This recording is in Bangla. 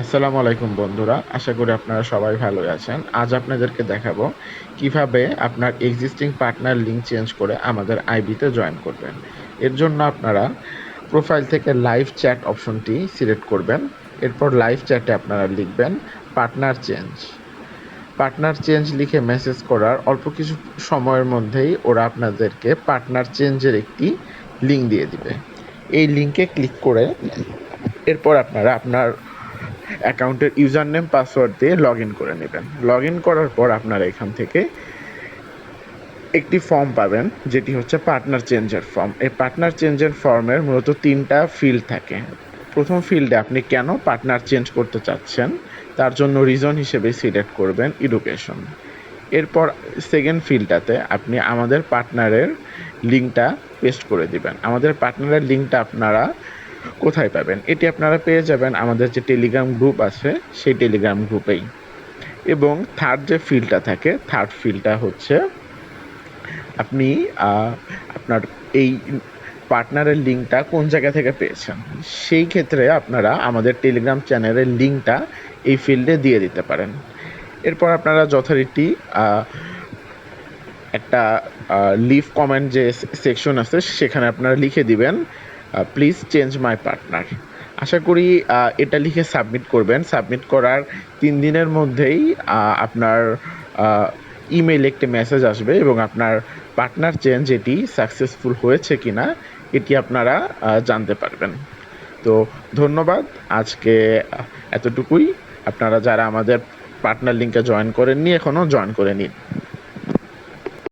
আসসালামু আলাইকুম বন্ধুরা, আশা করি আপনারা সবাই ভালোই আছেন। আজ আপনাদেরকে দেখাবো কিভাবে আপনার এক্সিস্টিং পার্টনার লিঙ্ক চেঞ্জ করে আমাদের আইবিতে জয়েন করবেন। এর জন্য আপনারা প্রোফাইল থেকে লাইভ চ্যাট অপশনটি সিলেক্ট করবেন। এরপর লাইভ চ্যাটে আপনারা লিখবেন পার্টনার চেঞ্জ। পার্টনার চেঞ্জ লিখে মেসেজ করার অল্প কিছু সময়ের মধ্যেই ওরা আপনাদেরকে পার্টনার চেঞ্জের একটি লিঙ্ক দিয়ে দিবে। এই লিঙ্কে ক্লিক করে এরপর আপনারা আপনার অ্যাকাউন্টের ইউজার নেম পাসওয়ার্ড দিয়ে লগ ইন করে নেবেন। লগ ইন করার পর আপনারা এখান থেকে একটি ফর্ম পাবেন, যেটি হচ্ছে পার্টনার চেঞ্জের ফর্ম। এই পার্টনার চেঞ্জের ফর্মের মূলত 3টা ফিল্ড থাকে। প্রথম ফিল্ডে আপনি কেন পার্টনার চেঞ্জ করতে চাচ্ছেন তার জন্য রিজন হিসেবে সিলেক্ট করবেন এডুকেশন। এরপর সেকেন্ড ফিল্ডটাতে আপনি আমাদের পার্টনারের লিঙ্কটা পেস্ট করে দিবেন। আমাদের পার্টনারের লিঙ্কটা আপনারা কোথায় পাবেন? এটি আপনারা পেয়ে যাবেন আমাদের যে টেলিগ্রাম গ্রুপ আছে সেই টেলিগ্রাম গ্রুপেই। এবং থার্ড যে ফিল্ডটা থাকে, থার্ড ফিল্ডটা হচ্ছে আপনি আপনার এই পার্টনারের লিঙ্কটা কোন জায়গা থেকে পেয়েছেন। সেই ক্ষেত্রে আপনারা আমাদের টেলিগ্রাম চ্যানেলের লিঙ্কটা এই ফিল্ডে দিয়ে দিতে পারেন। এরপর আপনারা যথারীতি একটা লিভ কমেন্ট যে সেকশন আছে সেখানে আপনারা লিখে দিবেন প্লিজ চেঞ্জ মাই পার্টনার। আশা করি এটা লিখে সাবমিট করবেন। সাবমিট করার 3 দিনের মধ্যেই আপনার ইমেইলে একটি মেসেজ আসবে এবং আপনার পার্টনার চেঞ্জ এটি সাকসেসফুল হয়েছে কিনা এটি আপনারা জানতে পারবেন। তো ধন্যবাদ, আজকে এতটুকুই। আপনারা যারা আমাদের পার্টনার লিঙ্কে জয়েন করেননি এখনও জয়েন করে নিন।